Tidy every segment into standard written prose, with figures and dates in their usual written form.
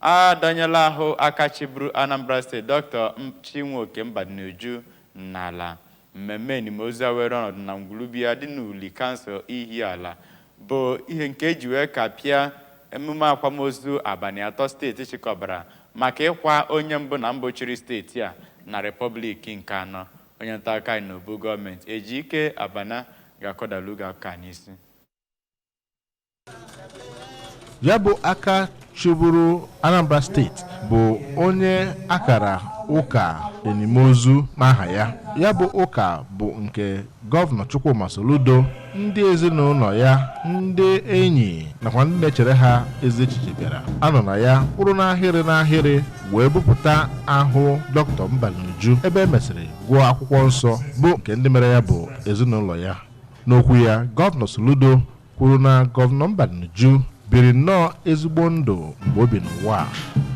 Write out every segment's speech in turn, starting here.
Adonyela ahụ aka Chiburu Anambra State Dr. Mbadinuju n'ala mmemme enimozu were ọnọdụ na ngwulubia dị n'uli kansụl Ihiala bụ ihe nke eji wee kapịa emume akwamozu abalị 3 steeti chịkọbara maka ịkwa onye mbụ na mgbochiri steeti a na Republic nke anọ. Onye nta aka n'obu gọọmenti Ejike Abana ga-akọdalu aka n'isi. Ya bụ aka Chiburu Anambra State bụ onye akara ụka enimozu n'aha ya. Ya bụ ụka bụ nke Gọvanọ Chukwuma Soludo, ndị ezinụlọ ya, ndị enyi nakwa ndị na-echere ha ezi echiche bịara anọ na ya kwụrụ n'ahịrị wee bupụta ahụ Dr. Mbadinuju ebe emesịrị gụọ akwụkwọ nsọ bụ nke ndị mere ya bụ ezinụlọ ya. N'okwu ya, Gọvanọ Soludo kwuru na Gọvanọ Mbadinuju biri nnọọ ezigbo ndụ mgbe o bi n'ụwa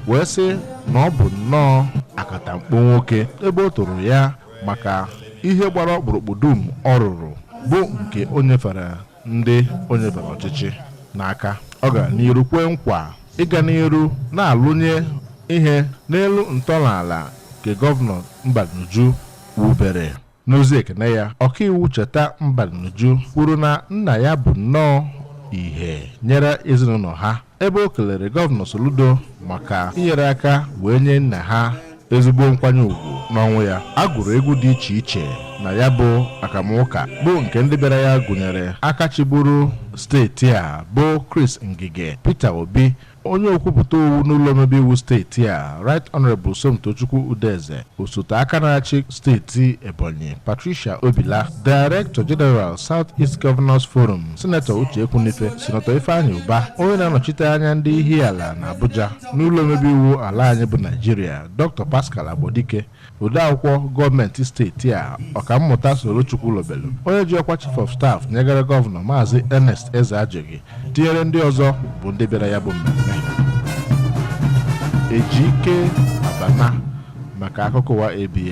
wee sị na ọ bụ nnọọ akatamkpo nwoke ebe o toro ya maka ihe gbara ọkpụrụkpụ dum ọ rụrụ bụ nke o nyefere ndị o nyefere ọchịchị n'aka. Ọ gara n'iru kwee nkwa ịga n'iru na-alụnye ihe n'elu ntọala nke Gọvanọ Mbadinuju wubere. N'ozi ekene ya, ọkaiwu Cheta Mbadinuju kwuru na nna ya bụ nnọọ ihe nyere ezinụlọ ha ebe o kelere Gọvanọ Soludo maka inyere aka wee nye nna ha ezigbo nkwanye ugwu n'ọnwụ ya. A gụrụ egwu dị iche iche na ya bụ akamụka bụ nke ndị bịara ya gụnyere aka Chiburu steeti a bụ Chris Ngige, Peter Obi, onye okwupụta owu n'ụlọ omebe iwu steeti a Right Honorable Somtochukwu Udeze, osote aka na-achị steeti Ebonyi Patricia Obila, Director General South East Governors Forum Senator Uche Ekwunife, Senator Ifeanyi Uba, onye na-anọchite anya ndị Ihiala na Abuja n'ụlọ omebe iwu ala anyị bụ Nigeria Dr. Pascal Agbodike, odeakwụkwọ gọọmenti steeti a Ọkammụta Sorochukwu Lobelu, onye ji ọkwa Chief of Staff nyegara Gọvanọ Maazị Ernest Ezeajeghi, tinyere ndị ọzọ bụ ndị bịara ya bụ mmemme. Ejike Abana maka akụkọ ụwa ABS.